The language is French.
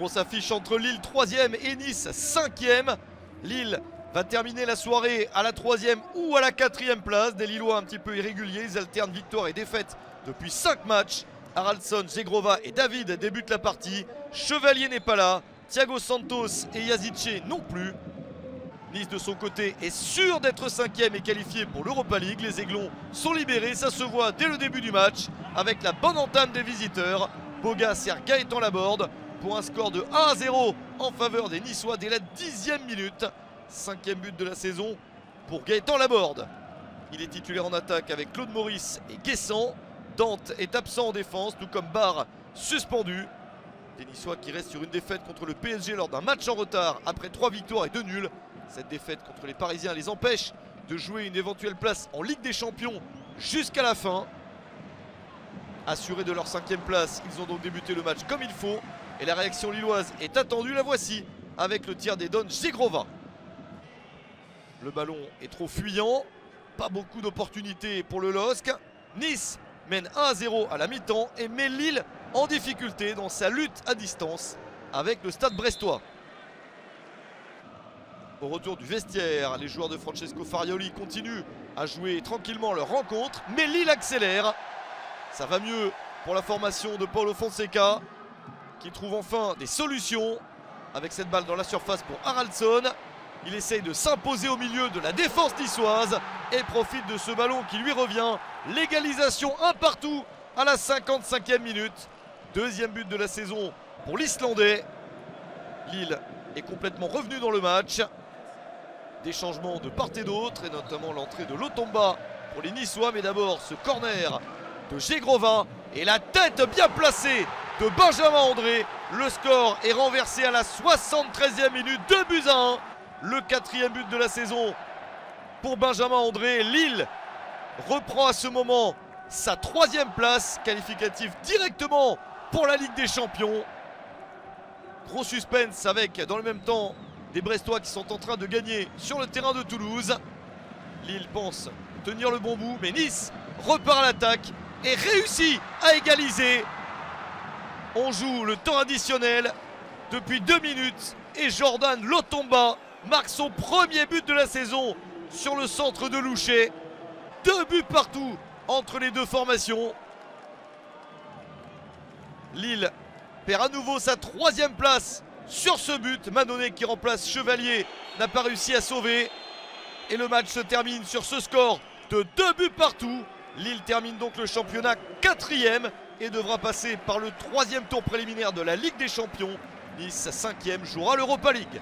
Grosse affiche entre Lille 3e et Nice 5e. Lille va terminer la soirée à la 3e ou à la 4e place. Des Lillois un petit peu irréguliers, ils alternent victoire et défaite depuis 5 matchs. Haraldsson, Zegrova et David débutent la partie. Chevalier n'est pas là, Thiago Santos et Yazice non plus. Nice de son côté est sûr d'être 5e et qualifié pour l'Europa League. Les Aiglons sont libérés, ça se voit dès le début du match avec la bonne entame des visiteurs. Boga sert Gaëtan Laborde pour un score de 1-0 en faveur des Niçois dès la 10e minute. 5e but de la saison pour Gaëtan Laborde. Il est titulaire en attaque avec Claude Maurice et Guessant. Dante est absent en défense, tout comme Barre suspendu. Des Niçois qui restent sur une défaite contre le PSG lors d'un match en retard après 3 victoires et 2 nuls. Cette défaite contre les Parisiens les empêche de jouer une éventuelle place en Ligue des Champions jusqu'à la fin. Assurés de leur 5e place, ils ont donc débuté le match comme il faut. Et la réaction lilloise est attendue, la voici, avec le tir des Don Zegrova. Le ballon est trop fuyant, pas beaucoup d'opportunités pour le LOSC. Nice mène 1-0 à la mi-temps et met Lille en difficulté dans sa lutte à distance avec le Stade brestois. Au retour du vestiaire, les joueurs de Francesco Farioli continuent à jouer tranquillement leur rencontre, mais Lille accélère. Ça va mieux pour la formation de Paulo Fonseca, qui trouve enfin des solutions avec cette balle dans la surface pour Haraldsson. Il essaye de s'imposer au milieu de la défense niçoise et profite de ce ballon qui lui revient. L'égalisation un partout à la 55e minute. 2e but de la saison pour l'Islandais. Lille est complètement revenu dans le match. Des changements de part et d'autre et notamment l'entrée de Lotomba pour les Niçois. Mais d'abord ce corner de Zegrova et la tête bien placée de Benjamin André. Le score est renversé à la 73e minute, 2-1. Le 4e but de la saison pour Benjamin André. Lille reprend à ce moment sa 3e place qualificative directement pour la Ligue des Champions. Gros suspense avec dans le même temps des Brestois qui sont en train de gagner sur le terrain de Toulouse. Lille pense tenir le bon bout, mais Nice repart à l'attaque et réussit à égaliser. On joue le temps additionnel depuis 2 minutes et Jordan Lotomba marque son 1er but de la saison sur le centre de Louchet. 2 buts partout entre les deux formations. Lille perd à nouveau sa 3e place sur ce but. Manonnet qui remplace Chevalier n'a pas réussi à sauver. Et le match se termine sur ce score de 2 buts partout. Lille termine donc le championnat 4e et devra passer par le 3e tour préliminaire de la Ligue des Champions. Nice 5e jouera l'Europa League.